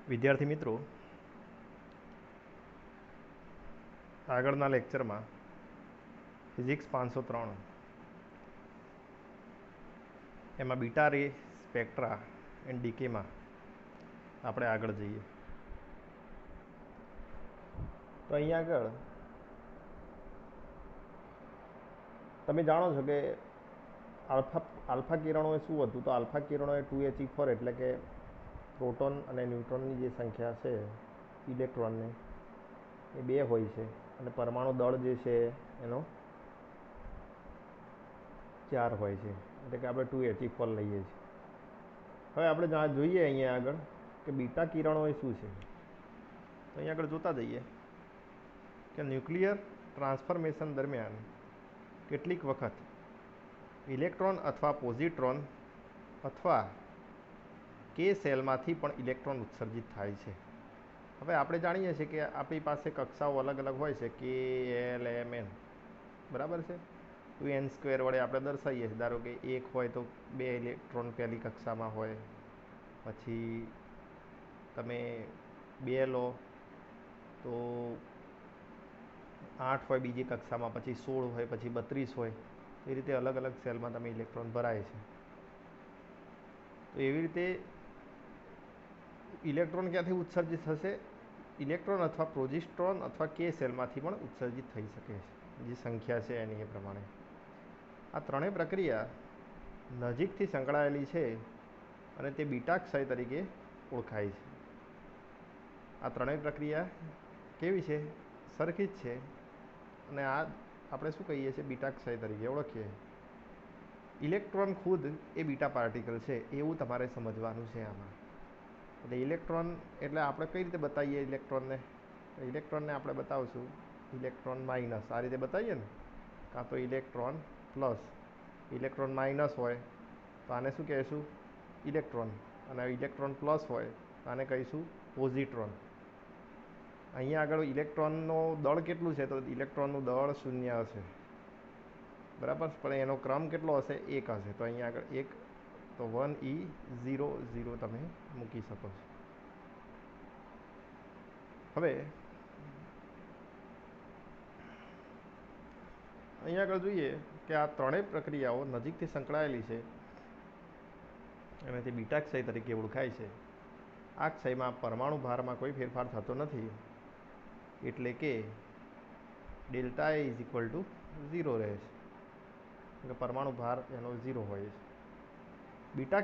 વિદ્યાર્થી મિત્રો, આગળના લેક્ચરમાં ફિઝિક્સ 503 એમાં બીટા રે સ્પેક્ટ્રા એન્ડ ડીકેમાં આપણે આગળ જઈએ. તો અહીંયા આગળ તમે જાણો છો કે આલ્ફા કિરણો એ શું હતું? તો આલ્ફા કિરણો એ 2he4 એટલે કે પ્રોટોન અને ન્યુટ્રોનની જે સંખ્યા છે ઇલેક્ટ્રોનની એ 2 હોય છે અને પરમાણુ દળ જે છે એનો 4 હોય છે, એટલે કે આપણે 2he4 લઈએ છીએ. હવે આપણે જોઈએ અહીંયા આગળ કે બીટા કિરણો એ શું છે. તો અહીંયા આગળ જોતા જઈએ કે ન્યુક્લિયર ટ્રાન્સફોર્મેશન દરમિયાન કેટલીક વખત ઇલેક્ટ્રોન અથવા પોઝિટ્રોન અથવા કે સેલમાંથી પણ ઇલેક્ટ્રોન ઉત્સર્જિત થાય છે. હવે આપણે જાણીએ છીએ કે આપણી પાસે કક્ષાઓ અલગ અલગ હોય છે, કે એલ એમ એન, બરાબર છે. 2n² વડે આપણે દર્શાવીએ છીએ. ધારો કે 1 હોય તો 2 ઇલેક્ટ્રોન પહેલી કક્ષામાં હોય, પછી તમે 2 લો તો 8 હોય બીજી કક્ષામાં, પછી 16 હોય, પછી 32 હોય. એ રીતે અલગ અલગ સેલમાં તમે ઇલેક્ટ્રોન ભરાય છે. તો એવી રીતે ઇલેક્ટ્રોન ક્યાંથી ઉત્સર્જિત થશે? ઇલેક્ટ્રોન અથવા પ્રોજિસ્ટ્રોન અથવા કે સેલમાંથી પણ ઉત્સર્જિત થઈ શકે છે, જે સંખ્યા છે એની એ પ્રમાણે. આ ત્રણેય પ્રક્રિયા નજીકથી સંકળાયેલી છે અને તે બીટા ક્ષય તરીકે ઓળખાય છે. આ ત્રણેય પ્રક્રિયા કેવી છે? સરખી જ છે, અને આ આપણે શું કહીએ છીએ? બીટા ક્ષય તરીકે ઓળખીએ. ઇલેક્ટ્રોન ખુદ એ બીટા પાર્ટિકલ છે એવું તમારે સમજવાનું છે આમાં. એટલે ઇલેક્ટ્રોન એટલે આપણે કઈ રીતે બતાવીએ ઇલેક્ટ્રોનને? ઇલેક્ટ્રોનને આપણે બતાવશું ઇલેક્ટ્રોન માઇનસ, આ રીતે બતાવીએ ને, કાં તો ઇલેક્ટ્રોન પ્લસ. ઇલેક્ટ્રોન માઇનસ હોય તો આને શું કહીશું? ઇલેક્ટ્રોન. અને ઇલેક્ટ્રોન પ્લસ હોય તો આને કહીશું પોઝિટ્રોન. અહીંયા આગળ ઇલેક્ટ્રોનનો દળ કેટલું છે? તો ઇલેક્ટ્રોનનું દળ 0 હશે, બરાબર, પણ એનો ક્રમ કેટલો હશે? 1 હશે. તો અહીંયા આગળ 1, તો 1e00 તમે મૂકી શકો છો. હવે અહીંયા આગળ જોઈએ કે આ ત્રણેય પ્રક્રિયાઓ નજીકથી સંકળાયેલી છે અને તે બીટા ક્ષય તરીકે ઓળખાય છે. આ ક્ષયમાં પરમાણુ ભારમાં કોઈ ફેરફાર થતો નથી, એટલે કે ડેલ્ટા એ =0 રહે છે, એટલે પરમાણુ ભાર એનો 0 હોય છે. બીટા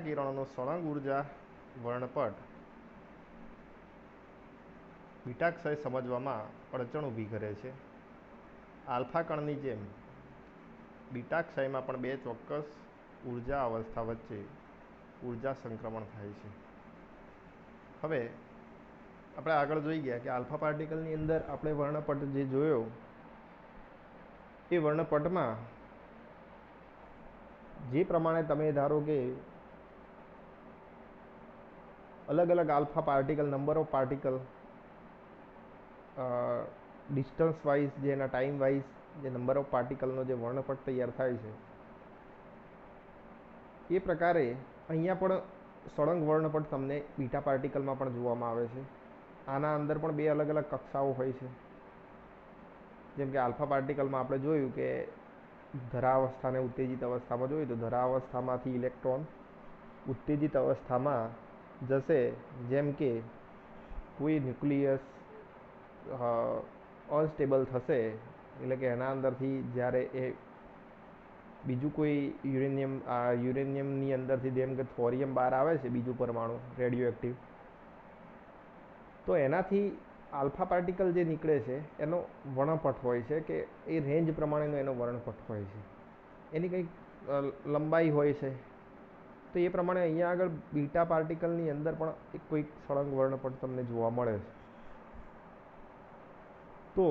કિરણોનો સળંગ ઉર્જા વર્ણપટ બીટા ક્ષય સમજવામાં અડચણ ઊભી કરે છે. આલ્ફા કણની જેમ બીટા ક્ષયમાં પણ 2 ચોક્કસ ઉર્જા અવસ્થા વચ્ચે ઉર્જા સંક્રમણ થાય છે. હવે આપણે આગળ જોઈ ગયા કે આલ્ફા પાર્ટિકલની અંદર આપણે વર્ણપટ જે જોયો એ વર્ણપટમાં જે પ્રમાણે તમે ધારો કે અલગ અલગ alpha particle, number of particle, distance wise, જે એના ટાઈમ વાઇઝ જે નંબર ઓફ પાર્ટિકલનો જે વર્ણપટ તૈયાર થાય છે, એ પ્રકારે અહીંયા પણ સળંગ વર્ણપટ તમને બીટા પાર્ટિકલમાં પણ જોવામાં આવે છે. આના અંદર પણ 2 અલગ અલગ કક્ષાઓ હોય છે. જેમ કે આલ્ફા પાર્ટિકલમાં આપણે જોયું કે ધરાવસ્થા અને ઉત્તેજિત અવસ્થામાં જોયું તો ધરાવસ્થામાંથી ઇલેક્ટ્રોન ઉત્તેજિત અવસ્થામાં જશે. જેમ કે કોઈ ન્યુક્લિયસ અનસ્ટેબલ થશે, એટલે કે એના અંદરથી જ્યારે એ બીજું કોઈ યુરેનિયમની અંદરથી જેમ કે થોરિયમ બહાર આવે છે, બીજું પરમાણુ રેડિયો એક્ટિવ, તો એનાથી આલ્ફા પાર્ટિકલ જે નીકળે છે એનો વર્ણપટ હોય છે, કે એ રેન્જ પ્રમાણેનો એનો વર્ણપટ હોય છે, એની કંઈક લંબાઈ હોય છે. તો એ પ્રમાણે અહીંયા આગળ બીટા પાર્ટિકલની અંદર પણ એક કોઈક સળંગ વર્ણપટ તમને જોવા મળે છે. તો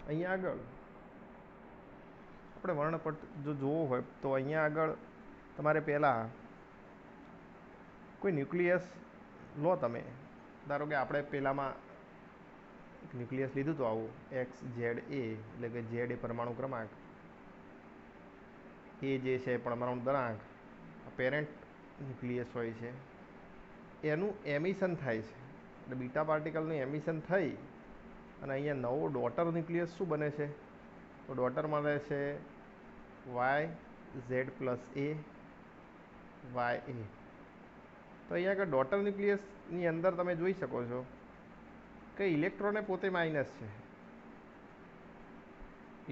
અહીંયા આગળ આપણે વર્ણપટ જો જોવો હોય તો અહીંયા આગળ તમારે પહેલાં કોઈ ન્યુક્લિયસ લો તમે. ધારો કે આપણે પહેલામાં એક ન્યુક્લિયસ લીધું હતું આવું XZA, એટલે કે Z એ પરમાણુ ક્રમાંક, એ જે છે પરમાણુ દળાંક, પેરેન્ટ ન્યુક્લિયસ હોય છે એનું એમિશન થાય છે, એટલે બીટા પાર્ટિકલનું એમિશન થઈ અને અહીંયા નવો ડોટર ન્યુક્લિયસ શું બને છે, તો ડોટર મળે છે Y Z plus A Y A. તો અહીંયા આગળ ડોટર ન્યુક્લિયસની અંદર તમે જોઈ શકો છો કે ઇલેક્ટ્રોને પોતે માઇનસ છે,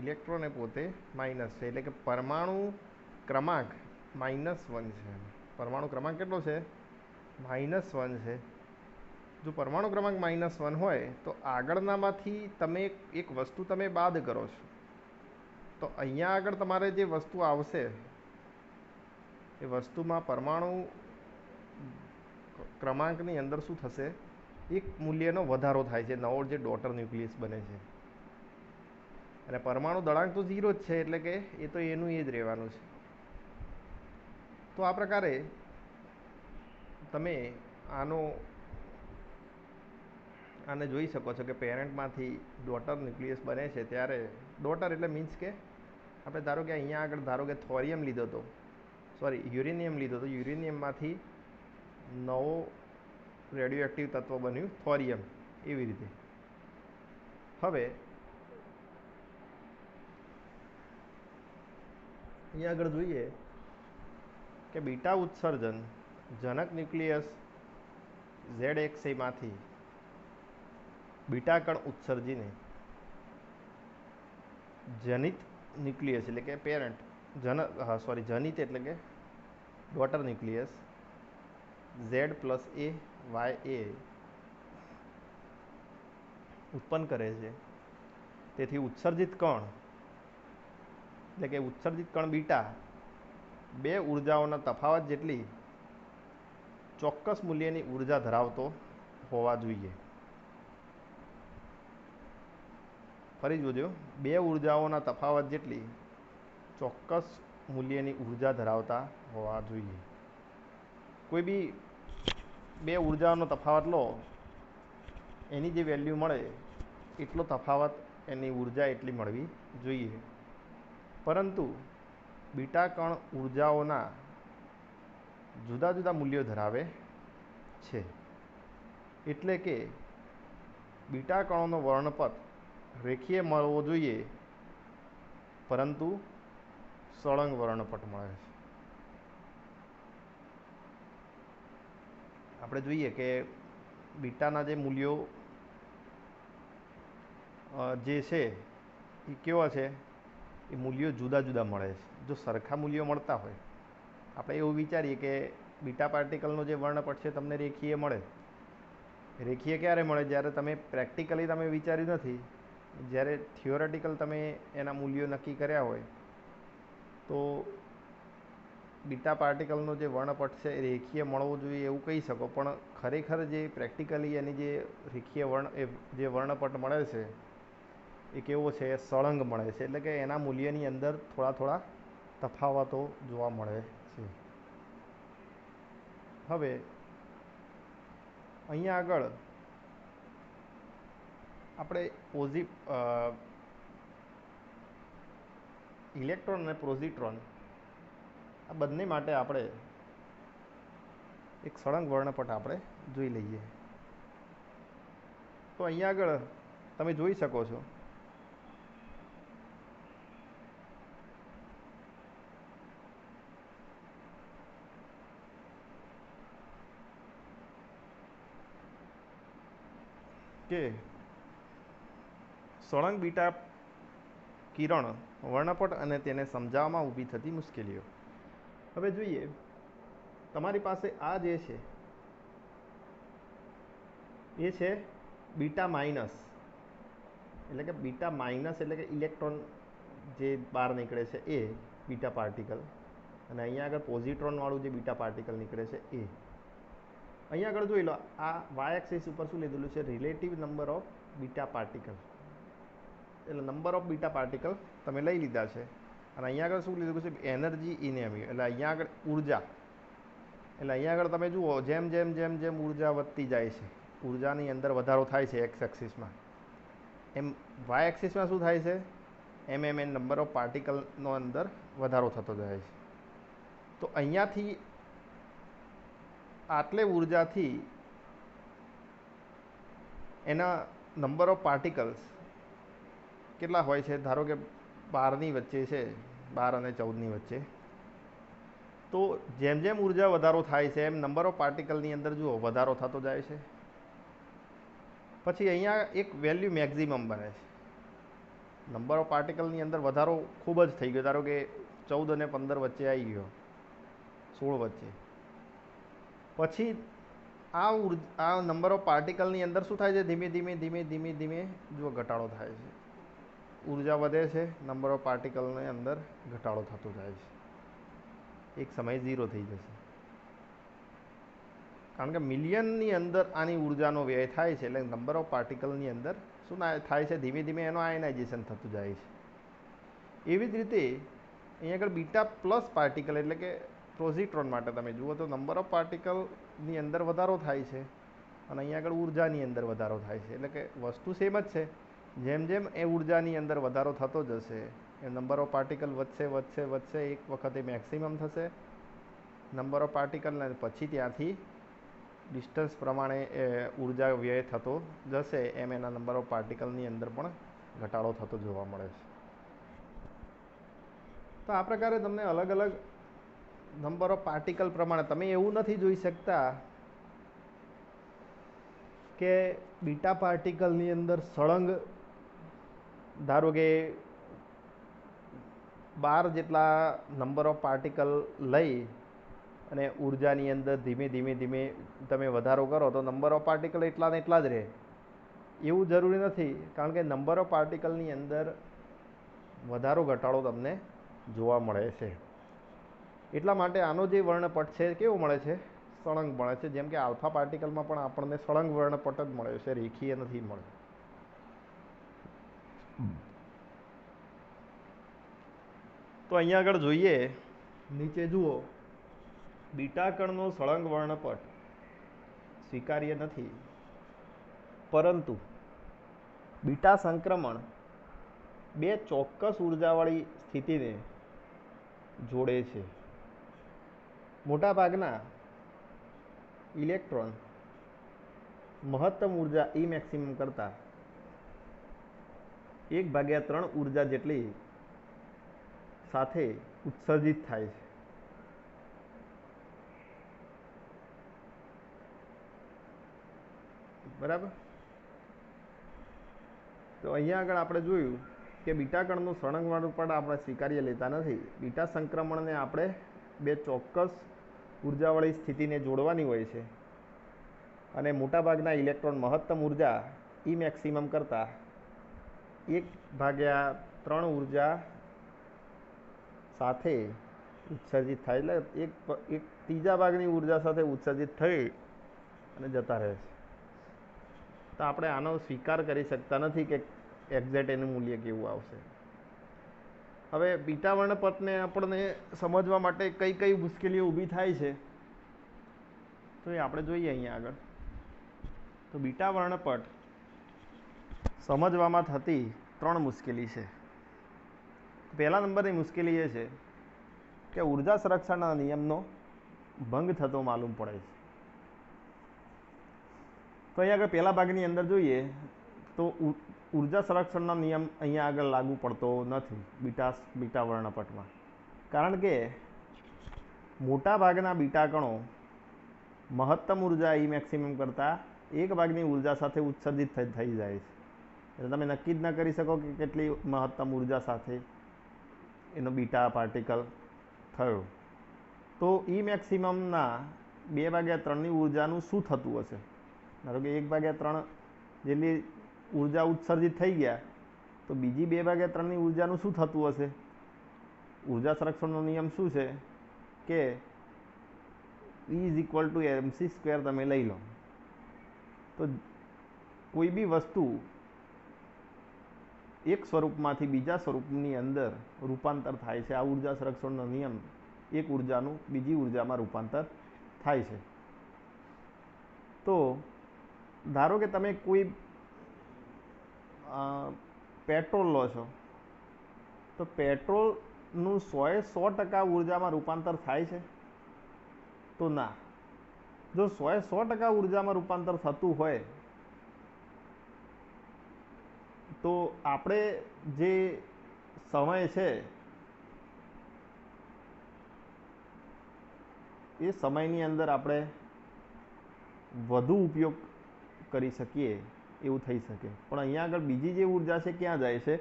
ઇલેક્ટ્રોને પોતે માઇનસ છે, એટલે કે પરમાણુ ક્રમાંક -1 છે. પરમાણુ ક્રમાંક કેટલો છે? -1 છે. જો પરમાણુ ક્રમાંક -1 હોય તો આગળનામાંથી તમે એક વસ્તુ તમે બાદ કરો છો, તો અહીંયા આગળ તમારે જે વસ્તુ આવશે એ વસ્તુમાં પરમાણુ ક્રમાંકની અંદર શું થશે, એક મૂલ્યનો વધારો થાય છે, નવો જે ડોટર ન્યુક્લિયસ બને છે. અને પરમાણુ દળાંક તો 0 જ છે, એટલે કે એ તો એનું એ જ રહેવાનું છે. તો આ પ્રકારે તમે આને જોઈ શકો છો કે પેરેન્ટમાંથી ડોટર ન્યુક્લિયસ બને છે ત્યારે ડોટર એટલે મીન્સ કે આપણે ધારો કે અહીંયા આગળ ધારો કે થોરિયમ લીધો હતો, સોરી યુરેનિયમ લીધો હતો, યુરેનિયમમાંથી નવો રેડિયો એક્ટિવ તત્વ બન્યું થોરિયમ, એવી રીતે. હવે અહીંયા આગળ જોઈએ કે બીટા ઉત્સર્જન જનક ન્યુક્લિયસ ZXAમાંથી બીટા કણ ઉત્સર્જીને જનિત ન્યુક્લિયસ એટલે કે પેરેન્ટ જનિત એટલે કે daughter nucleus Z plus A Y A ઉત્પન્ન કરે છે. તેથી ઉત્સર્જિત કણ એટલે કે ઉત્સર્જિત કણ બીટા બે ઉર્જાઓના તફાવત જેટલી ચોક્કસ મૂલ્યની ઉર્જા ધરાવતો હોવા જોઈએ. ફરી જોજો, બે ઉર્જાઓના તફાવત જેટલી ચોક્કસ મૂલ્યની ઉર્જા ધરાવતા હોવા જોઈએ. કોઈ બી બે ઉર્જાઓનો તફાવત લો, એની જે વેલ્યુ મળે એટલો તફાવત એની ઉર્જા એટલી મળવી જોઈએ. પરંતુ બીટા કણ ઉર્જાઓના જુદા જુદા મૂલ્યો ધરાવે છે, એટલે કે બીટા કણોનો વર્ણપટ રેખીય મળવો જોઈએ, પરંતુ સળંગ વર્ણપટ મળે છે. આપણે જોઈએ કે બીટાના જે મૂલ્યો જે છે એ કેવા છે, એ મૂલ્યો જુદા જુદા મળે છે. જો સરખા મૂલ્યો મળતા હોય, આપણે એવું વિચારીએ કે બીટા પાર્ટિકલનો જે વર્ણપટ છે તમને રેખીય મળે. રેખીય ક્યારે મળે? જ્યારે તમે પ્રેક્ટિકલી તમે વિચાર્યું નથી, જ્યારે થિયોરેટિકલ તમે એના મૂલ્યો નક્કી કર્યા હોય તો બીટા પાર્ટિકલનો જે વર્ણપટ છે એ રેખીય મળવો જોઈએ એવું કહી શકો. પણ ખરેખર જે પ્રેક્ટિકલી એની જે રેખીય જે વર્ણપટ મળે છે એ કેવો છે? સળંગ મળે છે, એટલે કે એના મૂલ્યની અંદર થોડા થોડા તફાવતો જોવા મળે છે. હવે અહીંયા આગળ આપણે ઇલેક્ટ્રોન અને પોઝિટ્રોન આ બંને માટે આપણે એક સળંગ વર્ણપટ આપણે જોઈ લઈએ. તો અહીંયા આગળ તમે જોઈ શકો છો કે સળંગ બીટા કિરણ વર્ણપટ અને તેને સમજાવવામાં ઊભી થતી મુશ્કેલીઓ. હવે જોઈએ, તમારી પાસે આ જે છે એ છે બીટા માઇનસ, એટલે કે બીટા માઇનસ એટલે કે ઇલેક્ટ્રોન જે બહાર નીકળે છે એ બીટા પાર્ટિકલ, અને અહીંયા આગળ પોઝિટ્રોનવાળું જે બીટા પાર્ટિકલ નીકળે છે એ. અહીંયા આગળ જોઈ લો, આ વાય એક્સિસ ઉપર શું લીધેલું છે? Relative number of beta particle, એટલે નંબર ઓફ બીટા પાર્ટિકલ તમે લઈ લીધા છે. અને અહીંયા આગળ શું લીધું છે? એનર્જી ઇન એમી, એટલે અહીંયા આગળ ઉર્જા. એટલે અહીંયા આગળ તમે જુઓ, જેમ જેમ જેમ જેમ ઉર્જા વધતી જાય છે, ઉર્જાની અંદર વધારો થાય છે એક્સ એક્સિસમાં, એમ વાય એક્સિસમાં શું થાય છે? એમ નંબર ઓફ પાર્ટિકલનો અંદર વધારો થતો જાય છે. તો અહીંયાથી આટલે ઉર્જાથી એના નંબર ઓફ પાર્ટિકલ્સ કેટલા હોય છે? ધારો કે 12ની વચ્ચે છે, 12 અને 14ની વચ્ચે. તો જેમ જેમ ઉર્જા વધારો થાય છે એમ નંબર ઓફ પાર્ટિકલની અંદર જુઓ વધારો થતો જાય છે. પછી અહીંયા એક વેલ્યુ મેક્ઝિમમ બને છે. નંબર ઓફ પાર્ટિકલની અંદર વધારો ખૂબ જ થઈ ગયો. ધારો કે 14 અને 15 વચ્ચે આવી ગયો, 16 વચ્ચે. પછી આ નંબર ઓફ પાર્ટિકલની અંદર શું થાય છે? ધીમે ધીમે ધીમે ધીમે ધીમે જો ઘટાડો થાય છે. ઉર્જા વધે છે, નંબર ઓફ પાર્ટિકલની અંદર ઘટાડો થતો જાય છે. એક સમય 0 થઈ જશે. કારણ કે મિલિયનની અંદર આની ઉર્જાનો વ્યય થાય છે. એટલે નંબર ઓફ પાર્ટિકલની અંદર શું થાય છે? ધીમે ધીમે એનું આયનાઇઝેશન થતું જાય છે. એવી જ રીતે અહીંયા આગળ બીટા પ્લસ પાર્ટિકલ એટલે કે પોઝિટ્રોન માટે તમે જુઓ તો નંબર ઓફ પાર્ટિકલની અંદર વધારો થાય છે અને અહીંયા આગળ ઉર્જાની અંદર વધારો થાય છે. એટલે કે વસ્તુ સેમ જ છે. જેમ જેમ એ ઉર્જાની અંદર વધારો થતો જશે એ નંબર ઓફ પાર્ટિકલ વધશે વધશે વધશે. એક વખતે મેક્સિમમ થશે નંબર ઓફ પાર્ટિકલ, અને પછી ત્યાંથી ડિસ્ટન્સ પ્રમાણે ઉર્જા વ્યય થતો જશે એમ એના નંબર ઓફ પાર્ટિકલની અંદર પણ ઘટાડો થતો જોવા મળે છે. તો આ પ્રકારે તમને અલગ અલગ નંબર ઓફ પાર્ટિકલ પ્રમાણે તમે એવું નથી જોઈ શકતા કે બીટા પાર્ટિકલની અંદર સળંગ ધારો કે 12 જેટલા નંબર ઓફ પાર્ટિકલ લઈ અને ઉર્જાની અંદર ધીમે ધીમે ધીમે તમે વધારો કરો તો નંબર ઓફ પાર્ટિકલ એટલા ને એટલા જ રહે એવું જરૂરી નથી. કારણ કે નંબર ઓફ પાર્ટિકલની અંદર વધારો ઘટાડો તમને જોવા મળે છે. એટલા માટે આનો જે વર્ણપટ છે કેવો મળે છે? સળંગ મળે છે. જેમ કે આલ્ફા પાર્ટિકલમાં પણ આપણને સળંગ વર્ણપટ જ મળે છે, રેખીય નથી મળે. તો અહીંયા આગળ જોઈએ, નીચે જુઓ, બીટા કણનો સળંગ વર્ણપટ સ્વીકાર્ય નથી, પરંતુ બીટા સંક્રમણ બે ચોક્કસ ઉર્જાવાળી સ્થિતિને જોડે છે. મોટાભાગના ઇલેક્ટ્રોન મહત્તમ ઉર્જા E મેક્સિમમ કરતાં 1/3 ઉર્જા જેટલી સાથે ઉત્સર્જિત થાય છે. બરાબર? તો અહીંયા આગળ આપણે જોયું કે બીટા કણનું સળંગ વર્ણપટ આપણે સ્વીકાર્ય લેતા નથી. બીટા સંક્રમણને આપણે બે ચોક્કસ ઉર્જાવાળી સ્થિતિને જોડવાની હોય છે અને મોટાભાગના ઇલેક્ટ્રોન મહત્તમ ઉર્જા E મેક્સિમમ કરતાં 1/3 ઉર્જા સાથે ઉત્સર્જિત થાય. એટલે એક ત્રીજા ભાગની ઉર્જા સાથે ઉત્સર્જિત થઈ અને જતા રહે છે. તો આપણે આનો સ્વીકાર કરી શકતા નથી કે એક્ઝેક્ટ એનું મૂલ્ય કેવું આવશે. હવે બીટા વર્ણપટને આપણને સમજવા માટે કઈ કઈ મુશ્કેલીઓ ઊભી થાય છે તો એ આપણે જોઈએ અહીંયા આગળ. તો બીટા વર્ણપટ સમજવામાં થતી 3 મુશ્કેલી છે. પહેલા નંબરની મુશ્કેલી એ છે કે ઉર્જા સંરક્ષણના નિયમનો ભંગ થતો માલુમ પડે છે. તો અહીંયા આગળ પહેલા ભાગની અંદર જોઈએ તો ઉર્જા સંરક્ષણનો નિયમ અહીંયા આગળ લાગુ પડતો નથી બીટા વર્ણપટમાં. કારણ કે મોટા ભાગના બીટા કણો મહત્તમ ઉર્જા E મેક્સિમમ કરતાં 1/2 ઉર્જા સાથે ઉત્સર્જિત થઈ જાય છે. એટલે તમે નક્કી જ ન કરી શકો કે કેટલી મહત્તમ ઉર્જા સાથે એનો બીટા પાર્ટિકલ થયો. તો E મેક્સિમમના 2/3 ઉર્જાનું શું થતું હશે? ધારો કે 1/3 જેટલી ઉર્જા ઉત્સર્જિત થઈ ગયા તો બીજી 2/3 ઉર્જાનું શું થતું હશે? ઉર્જા સંરક્ષણનો નિયમ શું છે કે E = mc² તમે લઈ લો. તો કોઈ બી વસ્તુ એક સ્વરૂપમાંથી બીજા સ્વરૂપની અંદર રૂપાંતર થાય છે. આ ઉર્જા સંરક્ષણનો નિયમ એક ઉર્જાનું બીજી ઉર્જામાં રૂપાંતર થાય છે. તો ધારો કે તમે કોઈ પેટ્રોલ લો છો તો પેટ્રોલનું 100% ઉર્જામાં રૂપાંતર થાય છે? તો ના. જો 100% ઉર્જામાં રૂપાંતર થતું હોય તો આપણે જે સમય છે એ સમયની અંદર આપણે વધુ ઉપયોગ કરી શકીએ એવું થઈ શકે, પણ અહીંયા આગળ બીજી જે ઉર્જા છે ક્યાં જાય છે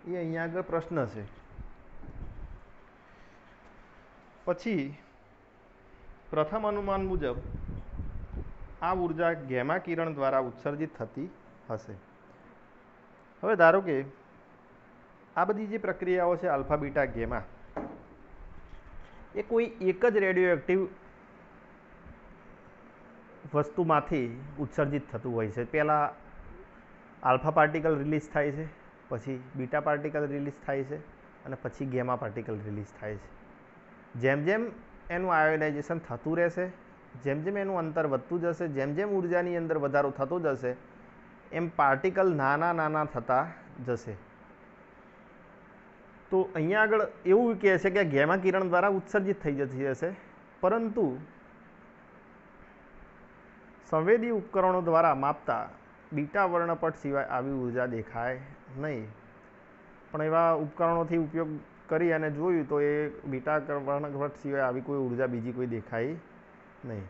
એ અહીંયા આગળ પ્રશ્ન છે. પછી પ્રથમ અનુમાન મુજબ આ ઉર્જા ગેમા કિરણ દ્વારા ઉત્સર્જિત થતી હશે. હવે ધારો કે આ બધી જે પ્રક્રિયાઓ છે આલ્ફા બીટા ગેમા એ કોઈ એક જ રેડિયો એક્ટિવ વસ્તુમાંથી ઉત્સર્જિત થતું હોય છે. પહેલાં આલ્ફા પાર્ટિકલ રિલીઝ થાય છે, પછી બીટા પાર્ટિકલ રિલીઝ થાય છે અને પછી ગેમા પાર્ટિકલ રિલીઝ થાય છે. જેમ જેમ એનું આયોનાઇઝેશન થતું રહેશે, જેમ જેમ એનું અંતર વધતું જશે, જેમ જેમ ઉર્જાની અંદર વધારો થતો જશે એમ પાર્ટિકલ નાના નાના થતા જશે. તો અહીંયા આગળ એવું કહે છે કે ગેમા કિરણ દ્વારા ઉત્સર્જિત થઈ જતી હશે, પરંતુ સંવેદી ઉપકરણો દ્વારા માપતા બીટા વર્ણપટ સિવાય આવી ઉર્જા દેખાય નહીં. પણ એવા ઉપકરણોથી ઉપયોગ કરી અને જોયું તો એ બીટા વર્ણપટ સિવાય આવી કોઈ ઉર્જા બીજી કોઈ દેખાય નહીં.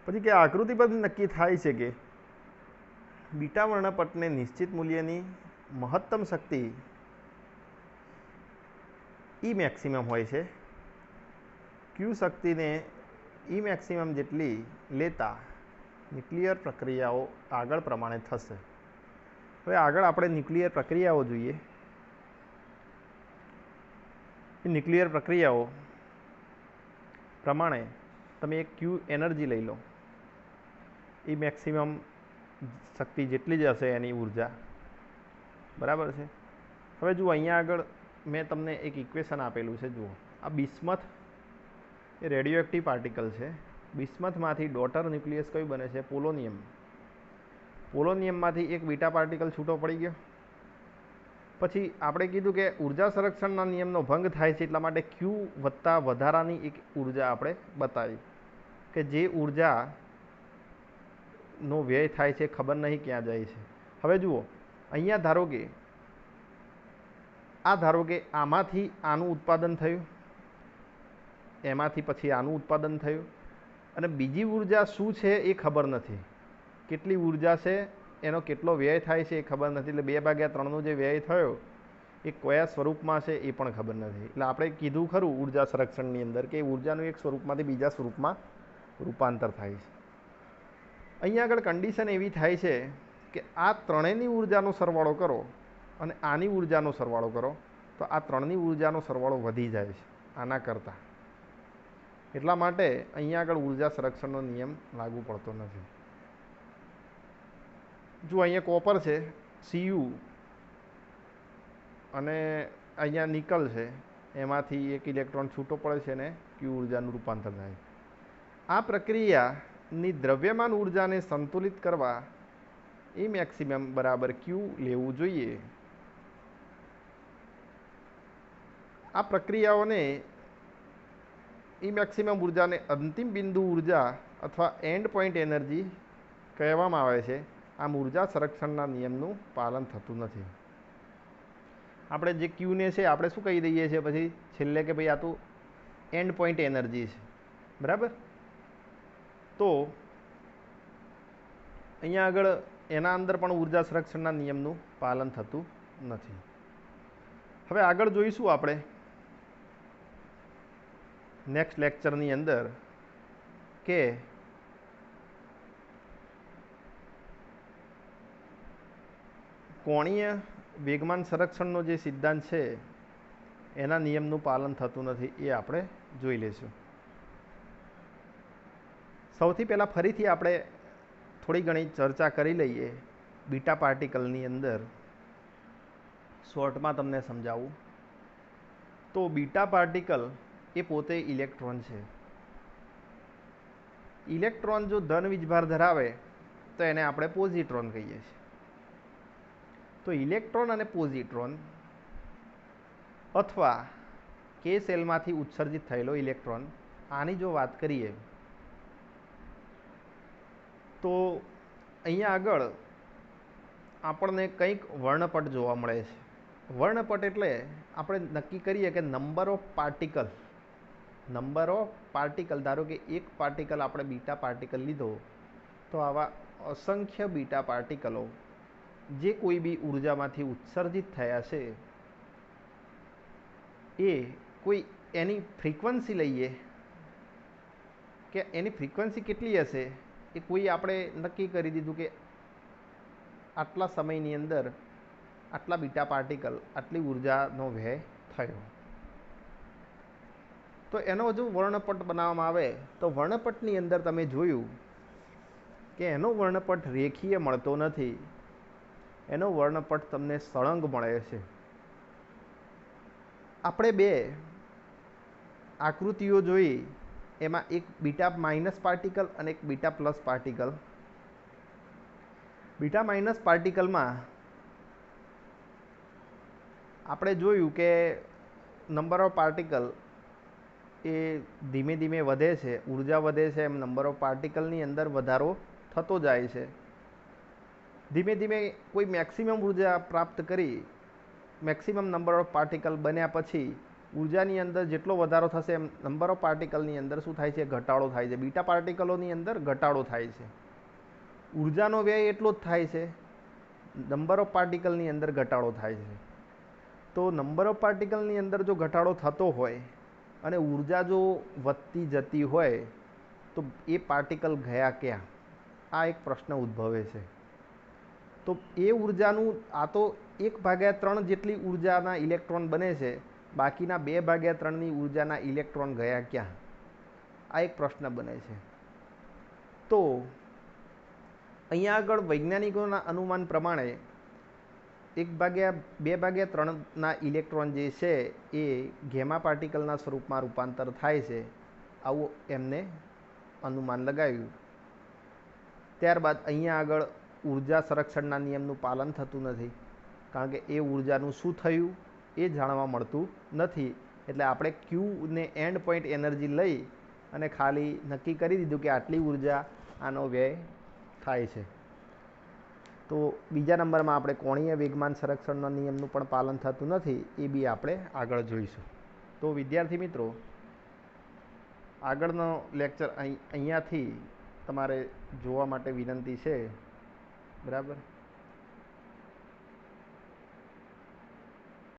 પછી કે આકૃતિ પરથી નક્કી થાય છે કે બીટા વર્ણપટને નિશ્ચિત મૂલ્યની મહત્તમ શક્તિ ઈ મેક્સિમમ હોય છે. ક્યુ શક્તિને ઈ મેક્સિમમ જેટલી લેતા ન્યુક્લિયર પ્રક્રિયાઓ આગળ પ્રમાણે થશે. હવે આગળ આપણે ન્યુક્લિયર પ્રક્રિયાઓ જોઈએ. એ ન્યુક્લિયર પ્રક્રિયાઓ પ્રમાણે તમે એક ક્યુ એનર્જી લઈ લો, એ મેક્સિમમ શક્તિ જેટલી જ હશે એની ઉર્જા, બરાબર છે. હવે જુઓ અહીંયા આગળ મેં તમને એક ઇક્વેશન આપેલું છે. જુઓ, આ બિસ્મથ એ રેડિયો એક્ટિવ પાર્ટિકલ છે. બિસ્મથમાંથી ડોટર ન્યુક્લિયસ કયું બને છે? પોલોનિયમ. પોલોનિયમમાંથી એક બીટા પાર્ટિકલ છૂટો પડી ગયો. પછી આપણે કીધું કે ઉર્જા સંરક્ષણના નિયમનો ભંગ થાય છે, એટલા માટે ક્યુ વત્તા વધારાની એક ઉર્જા આપણે બતાવી કે જે ઉર્જાનો વ્યય થાય છે ખબર નહીં ક્યાં જાય છે. હવે જુઓ, અહીંયા ધારો કે આમાંથી આનું ઉત્પાદન થયું, એમાંથી પછી આનું ઉત્પાદન થયું, અને બીજી ઉર્જા શું છે એ ખબર નથી. કેટલી ઉર્જા છે, એનો કેટલો વ્યય થાય છે એ ખબર નથી. એટલે 2/3નો જે વ્યય થયો એ કયા સ્વરૂપમાં છે એ પણ ખબર નથી. એટલે આપણે કીધું ખરું ઉર્જા સંરક્ષણની અંદર કે ઉર્જાનું એક સ્વરૂપમાંથી બીજા સ્વરૂપમાં રૂપાંતર થાય છે. અહીંયા આગળ કન્ડિશન એવી થાય છે કે આ ત્રણેયની ઉર્જાનો સરવાળો કરો અને આની ઉર્જાનો સરવાળો કરો તો આ ત્રણની ઉર્જાનો સરવાળો વધી જાય છે આના કરતાં. એટલા માટે અહીંયા આગળ ઉર્જા સંરક્ષણનો નિયમ લાગુ પડતો નથી. જો અહીંયા કોપર છે Cu અને અહીંયા નિકલ છે, એમાંથી એક ઇલેક્ટ્રોન છૂટો પડે છે અને ક્યુ ઉર્જાનું રૂપાંતર થાય. આ પ્રક્રિયાની દ્રવ્યમાન ઉર્જાને સંતુલિત કરવા એ મેક્સિમમ બરાબર ક્યુ લેવું જોઈએ. આ પ્રક્રિયાઓને ઈ મેક્સિમમ ઉર્જાને અંતિમ બિંદુ ઉર્જા અથવા એન્ડ પોઈન્ટ એનર્જી કહેવામાં આવે છે. આમ ઉર્જા સંરક્ષણના નિયમનું પાલન થતું નથી. આપણે જે ક્યુને છે આપણે શું કહી દઈએ છીએ પછી છેલ્લે કે ભાઈ આ તો એન્ડ પોઈન્ટ એનર્જી છે, બરાબર. તો અહીંયા આગળ એના અંદર પણ ઉર્જા સંરક્ષણના નિયમનું પાલન થતું નથી. હવે આગળ જોઈશું આપણે નેક્સ્ટ લેક્ચરની અંદર કે કોણીય વેગમાન સંરક્ષણનો જે સિદ્ધાંત છે એના નિયમનું પાલન થતું નથી, એ આપણે જોઈ લઈશું. સૌથી પહેલાં ફરીથી આપણે થોડી ઘણી ચર્ચા કરી લઈએ બીટા પાર્ટિકલની અંદર. શોર્ટમાં તમને સમજાવું તો બીટા પાર્ટિકલ એ પોતે ઇલેક્ટ્રોન છે. ઇલેક્ટ્રોન જો ધન વીજભાર ધરાવે તો એને આપણે પોઝિટ્રોન કહીએ છીએ. તો ઇલેક્ટ્રોન અને પોઝિટ્રોન અથવા કે સેલમાંથી ઉત્સર્જિત થયેલો ઇલેક્ટ્રોન, આની જો વાત કરીએ તો અહીંયા આગળ આપણને કંઈક વર્ણપટ જોવા મળે છે. વર્ણપટ એટલે આપણે નક્કી કરીએ કે નંબર ઓફ પાર્ટિકલ, ધારો કે એક પાર્ટિકલ આપણે બીટા પાર્ટિકલ લીધો, તો આવા અસંખ્ય બીટા પાર્ટિકલો જે કોઈ બી ઉર્જામાંથી ઉત્સર્જિત થયા છે એ કોઈ એની ફ્રીક્વન્સી લઈએ કે એની ફ્રીક્વન્સી કેટલી હશે એ કોઈ આપણે નક્કી કરી દીધું કે આટલા સમયની અંદર આટલા બીટા પાર્ટિકલ આટલી ઉર્જાનો વ્યય થયો. તો એનો જો વર્ણપટ બનાવવામાં આવે તો વર્ણપટની અંદર તમે જોયું કે એનો વર્ણપટ રેખીય મળતો નથી, એનો વર્ણપટ તમને સળંગ મળે છે. આપણે બે આકૃતિઓ જોઈ, એમાં એક બીટા માઇનસ પાર્ટિકલ અને એક beta plus particle. Beta minus પાર્ટિકલમાં આપણે જોયું કે નંબર ઓફ પાર્ટિકલ એ ધીમે ધીમે વધે છે, ઉર્જા વધે છે એમ નંબર ઓફ પાર્ટિકલની અંદર વધારો થતો જાય છે. ધીમે ધીમે કોઈ મેક્સિમમ ઉર્જા પ્રાપ્ત કરી, મેક્સિમમ નંબર ઓફ પાર્ટિકલ બન્યા પછી ઉર્જાની અંદર જેટલો વધારો થશે એમ નંબર ઓફ પાર્ટિકલની અંદર શું થાય છે? ઘટાડો થાય છે. બીટા પાર્ટિકલોની અંદર ઘટાડો થાય છે. ઉર્જાનો વ્યય એટલો જ થાય છે, નંબર ઓફ પાર્ટિકલની અંદર ઘટાડો થાય છે. તો નંબર ઓફ પાર્ટિકલની અંદર જો ઘટાડો થતો હોય અને ઉર્જા જો વધતી જતી હોય તો એ પાર્ટિકલ ગયા ક્યાં? આ એક પ્રશ્ન ઉદ્ભવે છે. તો એ ઉર્જાનું, આ તો 1/3 જેટલી ઉર્જાના ઇલેક્ટ્રોન બને છે, બાકીના 2/3ની ઉર્જાના ઇલેક્ટ્રોન ગયા ક્યાં? આ એક પ્રશ્ન બને છે. તો અહીંયા આગળ વૈજ્ઞાનિકોના અનુમાન પ્રમાણે 2/3ના ઇલેક્ટ્રોન જે છે એ ગેમા પાર્ટિકલના સ્વરૂપમાં રૂપાંતર થાય છે, આવું એમને અનુમાન લગાવ્યું. ત્યારબાદ અહીંયા આગળ ઉર્જા સંરક્ષણના નિયમનું પાલન થતું નથી, કારણ કે એ ઉર્જાનું શું થયું એ જાણવા મળતું નથી. એટલે આપણે ક્યુને એન્ડ પોઈન્ટ એનર્જી લઈ અને ખાલી નક્કી કરી દીધું કે આટલી ઉર્જા આનો વ્યય થાય છે. તો બીજા નંબરમાં આપણે કોણીય વેગમાન સંરક્ષણના નિયમનું પણ પાલન થતું નથી, એ બી આપણે આગળ જોઈશું. તો વિદ્યાર્થી મિત્રો, આગળનો લેક્ચર અહીંયાથી તમારે જોવા માટે વિનંતી છે, બરાબર.